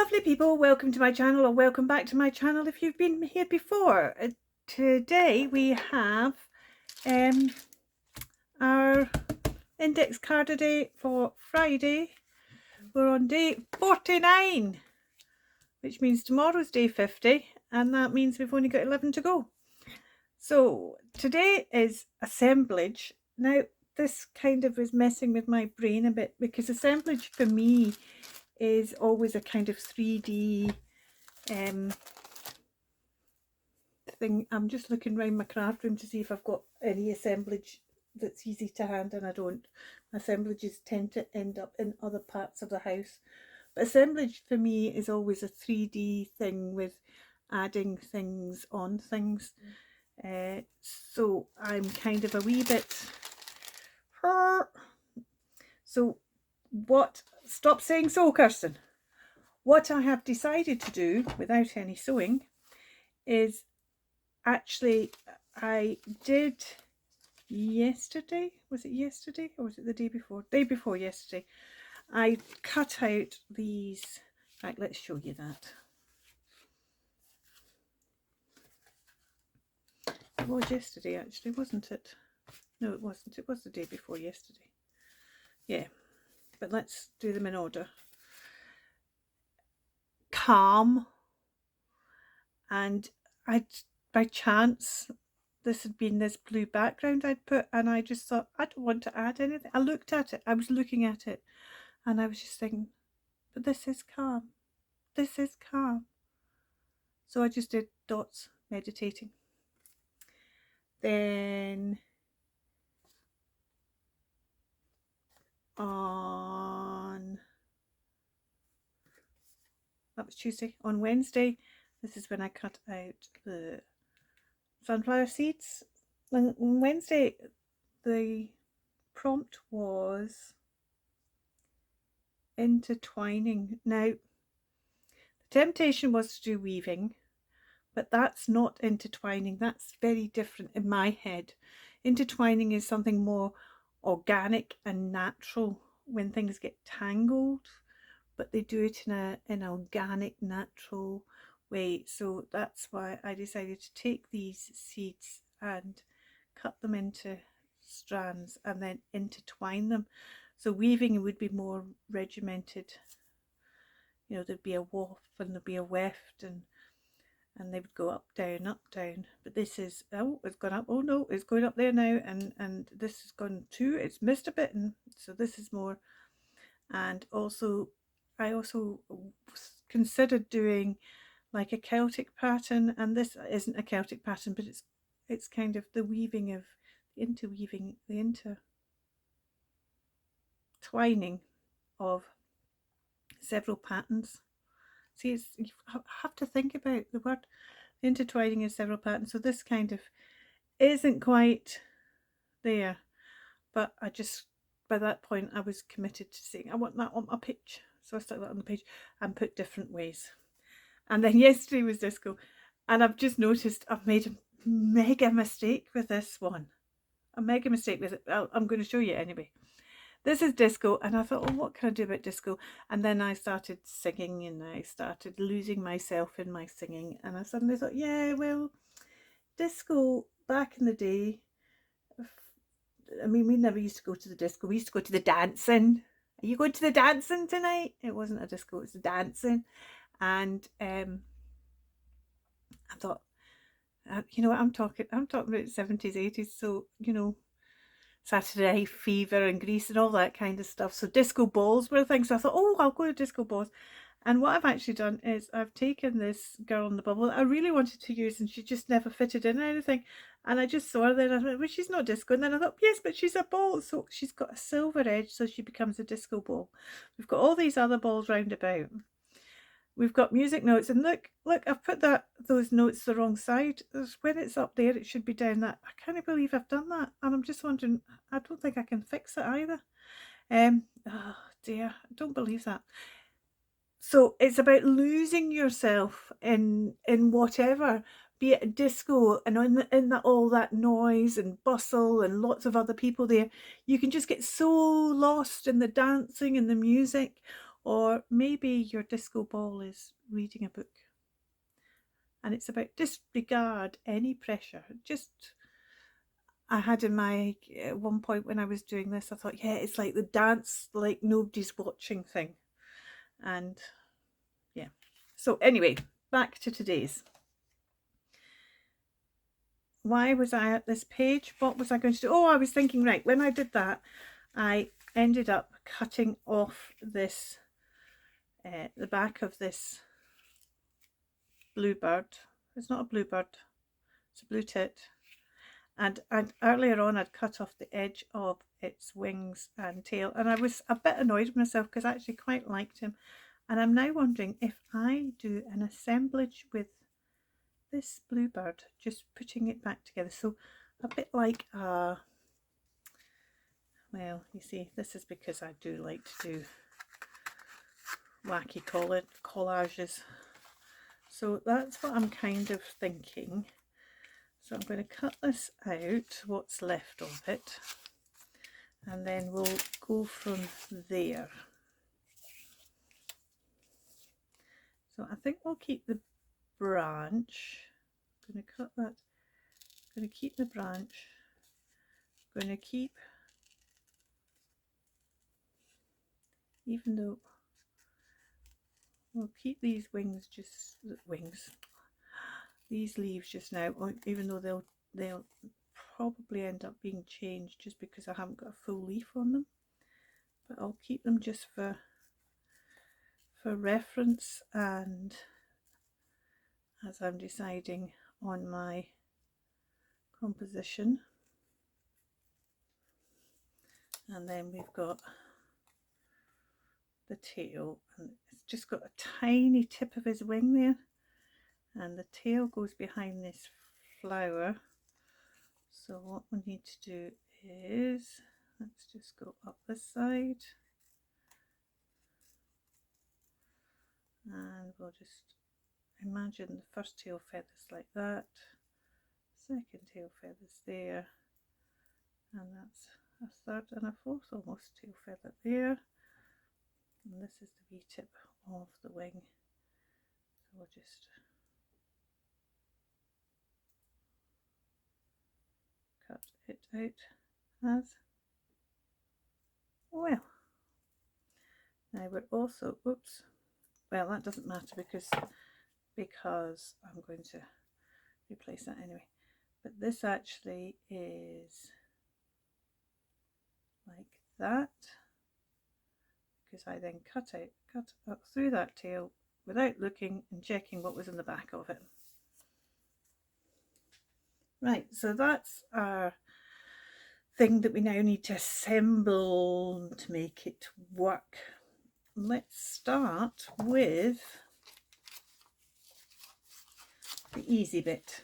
Lovely people, welcome to my channel, or welcome back to my channel if you've been here before. Today we have our index card a day for Friday. We're on day 49, which means tomorrow's day 50, and that means we've only got 11 to go. So today is assemblage. Now this kind of is messing with my brain a bit, because assemblage for me is always a kind of 3D thing. I'm just looking around my craft room to see if I've got any assemblage that's easy to hand, and I don't. Assemblages tend to end up in other parts of the house, but assemblage for me is always a 3D thing with adding things on things. So I'm kind of a wee bit so stop saying so, Kirsten. What I have decided to do without any sewing is, actually, I did yesterday, was it yesterday or was it the day before? Day before yesterday. I cut out these, right, let's show you that. It was yesterday actually, wasn't it? No, it wasn't. It was the day before yesterday. Yeah, but let's do them in order. Calm, and by chance this had been this blue background I'd put, and I just thought, I don't want to add anything. I looked at it, I was looking at it, and I was just thinking, but this is calm, this is calm. So I just did dots, meditating. Then that was Tuesday. On Wednesday, this is when I cut out the sunflower seeds. On Wednesday, the prompt was intertwining. Now, the temptation was to do weaving, but that's not intertwining. That's very different in my head. Intertwining is something more organic and natural when things get tangled, but they do it in an organic, natural way. So that's why I decided to take these seeds and cut them into strands and then intertwine them. So weaving would be more regimented. You know, there'd be a waft and there'd be a weft, and they would go up, down, up, down. But this is, oh, it's gone up, oh no, it's going up there now, and this has gone too, it's missed a bit, and so this is more. And also, I also considered doing like a Celtic pattern, and this isn't a Celtic pattern, but it's kind of the weaving of interweaving, the intertwining of several patterns. See, you have to think about the word intertwining of several patterns. So this kind of isn't quite there, but I just, by that point, I was committed to saying I want that on my page. So I stuck that on the page and put different ways. And then yesterday was disco, and I've just noticed I've made a mega mistake with this one. A mega mistake with it. I'm going to show you anyway. This is disco, and I thought, oh, what can I do about disco? And then I started singing, and I started losing myself in my singing, and I suddenly thought, yeah, well, disco back in the day, I mean, we never used to go to the disco, we used to go to the dancing. Are you going to the dancing tonight? It wasn't a disco, it was the dancing. And I thought, you know what, I'm talking about 70s, 80s, so, you know, Saturday Fever and Grease and all that kind of stuff. So disco balls were things. So I thought, oh, I'll go to disco balls. And what I've actually done is I've taken this Girl on the Bubble that I really wanted to use, and she just never fitted in anything. And I just saw her there, and I thought, well, she's not disco. And then I thought, yes, but she's a ball. So she's got a silver edge, so she becomes a disco ball. We've got all these other balls round about. We've got music notes, and look, I've put those notes the wrong side. When it's up there, it should be down that. I can't believe I've done that, and I'm just wondering, I don't think I can fix it either. Oh dear, I don't believe that. So it's about losing yourself in whatever, be it a disco, and in that all that noise and bustle and lots of other people there, you can just get so lost in the dancing and the music. Or maybe your disco ball is reading a book and it's about disregard any pressure. Just, I had in my, at one point when I was doing this, I thought, yeah, it's like the dance like nobody's watching thing. And yeah. So anyway, back to today's. Why was I at this page? What was I going to do? Oh, I was thinking, right, when I did that, I ended up cutting off this, the back of this bluebird. It's not a bluebird, it's a bluetit. And earlier on I'd cut off the edge of its wings and tail, and I was a bit annoyed with myself because I actually quite liked him. And I'm now wondering if I do an assemblage with this bluebird, just putting it back together. So a bit like well, you see, this is because I do like to do wacky collages. So that's what I'm kind of thinking. So I'm going to cut this out, what's left of it, and then we'll go from there. So I think we'll keep the branch. I'm going to cut that. I'm going to keep the branch. I'm going to keep, even though we'll keep these wings, just these leaves just now, even though they'll probably end up being changed just because I haven't got a full leaf on them, but I'll keep them just for reference and as I'm deciding on my composition. And then we've got the tail, and it's just got a tiny tip of his wing there, and the tail goes behind this flower. So what we need to do is, let's just go up this side, and we'll just imagine the first tail feathers like that, second tail feathers there, and that's a third and a fourth almost tail feather there, and this is the wee tip of the wing. So we'll just cut it out as well. Now we're also, oops, well that doesn't matter because I'm going to replace that anyway, but this actually is like that, because I then cut up through that tail without looking and checking what was in the back of it. Right, so that's our thing that we now need to assemble to make it work. Let's start with the easy bit,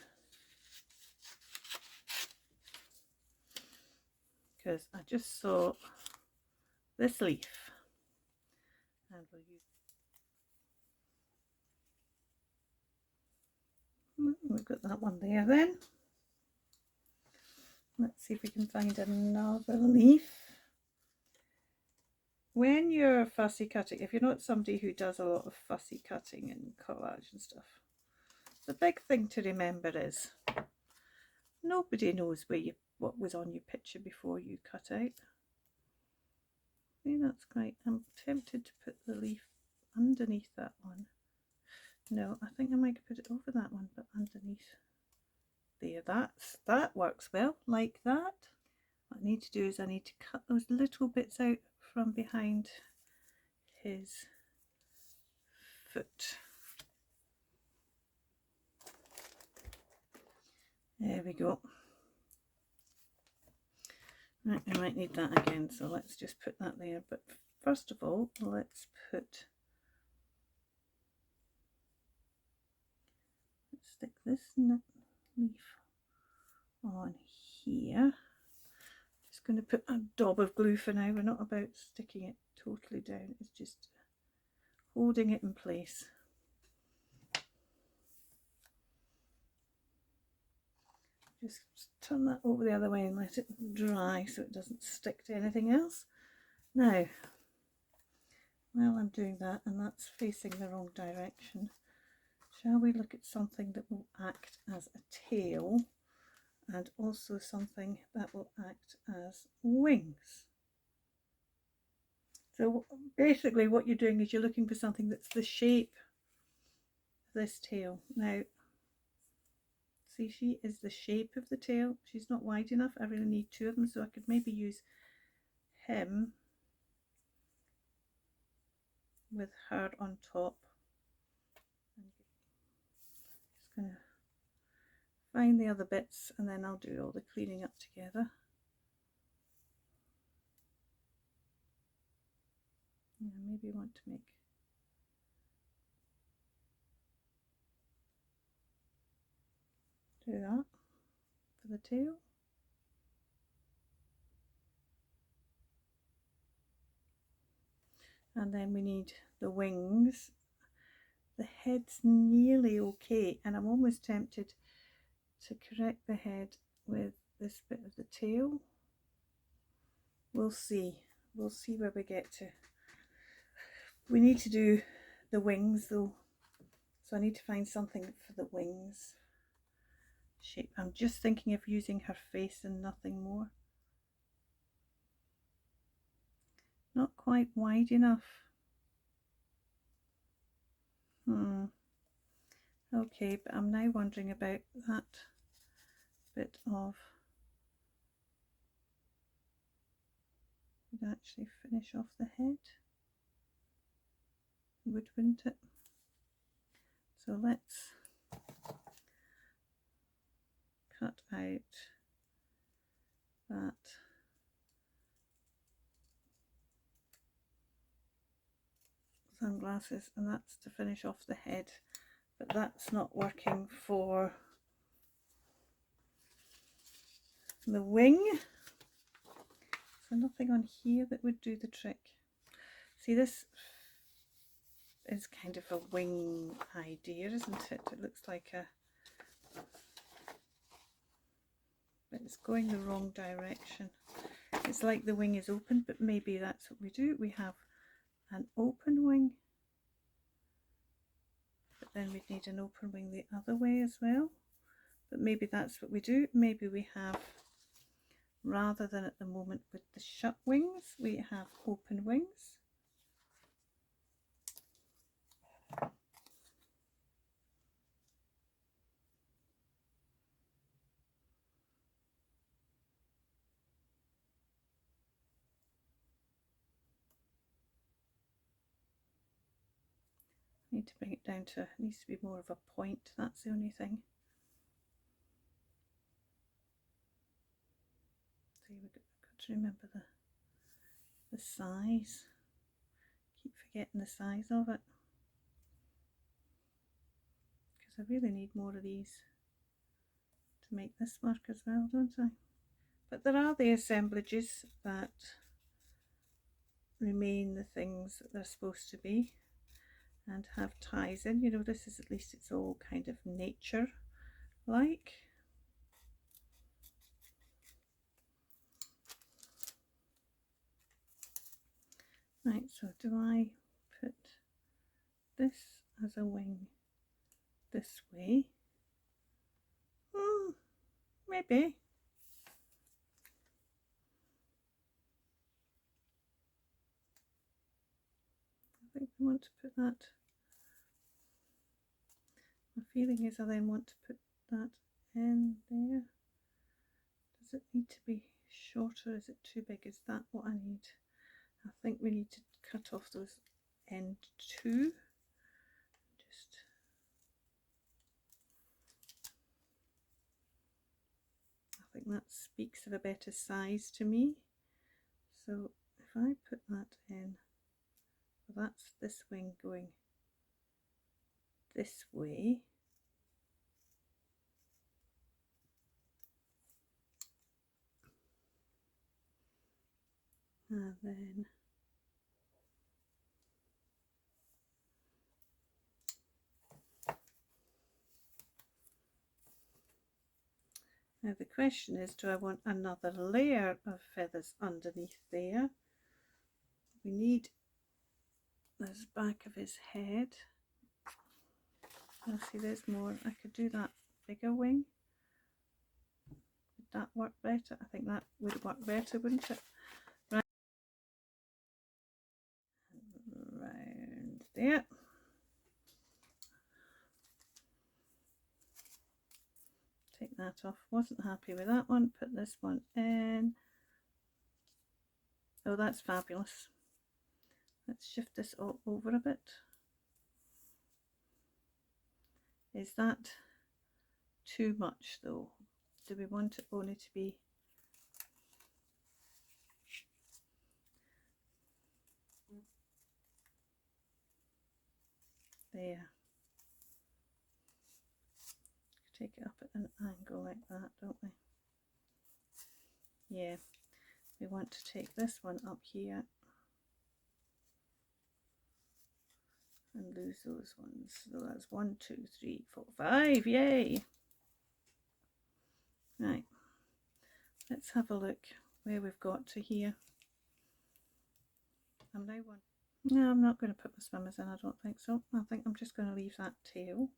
because I just saw this leaf, and we'll use, we've got that one there. Then let's see if we can find another leaf. When you're fussy cutting, if you're not somebody who does a lot of fussy cutting and collage and stuff, the big thing to remember is nobody knows what was on your picture before you cut out. See, that's great. I'm tempted to put the leaf underneath that one. No, I think I might put it over that one, but underneath there. That works well, like that. What I need to do is I need to cut those little bits out from behind his foot. There we go. Right, I might need that again, so let's just put that there. But first of all, let's stick this leaf on here. Just going to put a daub of glue for now. We're not about sticking it totally down, it's just holding it in place. Just turn that over the other way and let it dry so it doesn't stick to anything else. Now, while I'm doing that, and that's facing the wrong direction, shall we look at something that will act as a tail and also something that will act as wings? So basically what you're doing is you're looking for something that's the shape of this tail. Now, see, she is the shape of the tail. She's not wide enough. I really need two of them, so I could maybe use him with her on top. I'm just going to find the other bits and then I'll do all the cleaning up together. Yeah, maybe want to make do that for the tail. And then we need the wings. The head's nearly okay, and I'm almost tempted to correct the head with this bit of the tail. We'll see. We'll see where we get to. We need to do the wings though, so I need to find something for the wings shape. I'm just thinking of using her face and nothing more. Not quite wide enough. Okay, but I'm now wondering about that bit of, would actually finish off the head, wouldn't it? So let's cut out that sunglasses, and that's to finish off the head, but that's not working for the wing. So nothing on here that would do the trick. See, this is kind of a wing idea, isn't it? It looks like a, but it's going the wrong direction. It's like the wing is open, but maybe that's what we do. We have an open wing, but then we'd need an open wing the other way as well. But maybe that's what we do. Maybe we have, rather than at the moment with the shut wings, we have open wings. Need to bring it down to, it needs to be more of a point, that's the only thing. See, we've got to remember the size. Keep forgetting the size of it, because I really need more of these to make this work as well, don't I? But there are the assemblages that remain the things that they're supposed to be and have ties in. You know, this is, at least it's all kind of nature like. Right, so do I put this as a wing this way? Maybe. I think I want to put that. My feeling is I then want to put that in there. Does it need to be shorter? Is it too big? Is that what I need? I think we need to cut off those end two. Just I think that speaks of a better size to me. So if I put that in, well, that's this wing going this way. And then now the question is, do I want another layer of feathers underneath there? We need this back of his head. I'll see there's more. I could do that bigger wing. Would that work better? I think that would work better, wouldn't it? Right. Round there. Take that off. Wasn't happy with that one. Put this one in. Oh, that's fabulous. Let's shift this all over a bit. Is that too much though? Do we want it only to be there? Take it up at an angle like that, don't we? Yeah, we want to take this one up here and lose those ones. So that's 1, 2, 3, 4, 5. Yay! Right, let's have a look where we've got to here. I'm now one. No, I'm not going to put my swimmers in, I don't think so. I think I'm just going to leave that tail.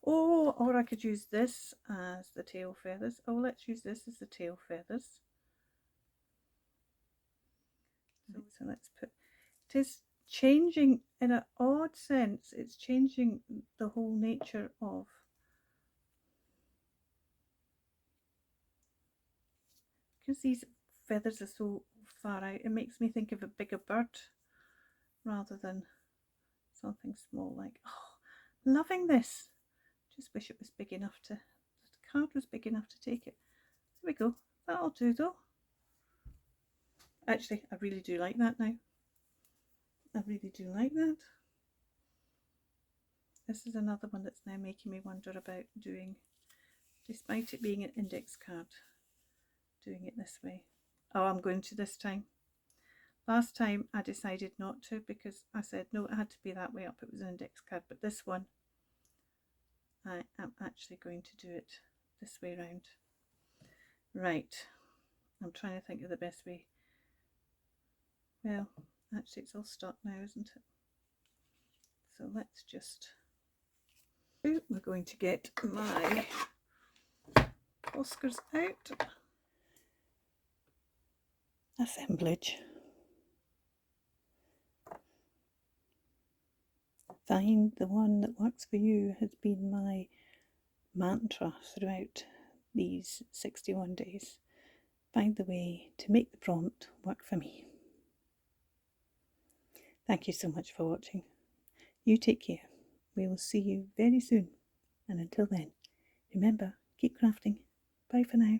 Oh, or I could use this as the tail feathers. Oh, let's use this as the tail feathers. So let's put, it is changing in an odd sense, it's changing the whole nature of because these feathers are so far out, it makes me think of a bigger bird rather than something small like, oh, loving this. Just wish it was big enough to, the card was big enough to take it. There we go, that'll do though. Actually, I really do like that now. I really do like that. This is another one that's now making me wonder about doing, despite it being an index card, doing it this way. Oh, I'm going to this time. Last time I decided not to because I said no, it had to be that way up, it was an index card, but this one I am actually going to do it this way round. Right, I'm trying to think of the best way. Well, actually it's all stuck now, isn't it? So let's just, we're going to get my Oscars out. Assemblage. Find the one that works for you has been my mantra throughout these 61 days. Find the way to make the prompt work for me. Thank you so much for watching. You take care. We will see you very soon. And until then, remember, keep crafting. Bye for now.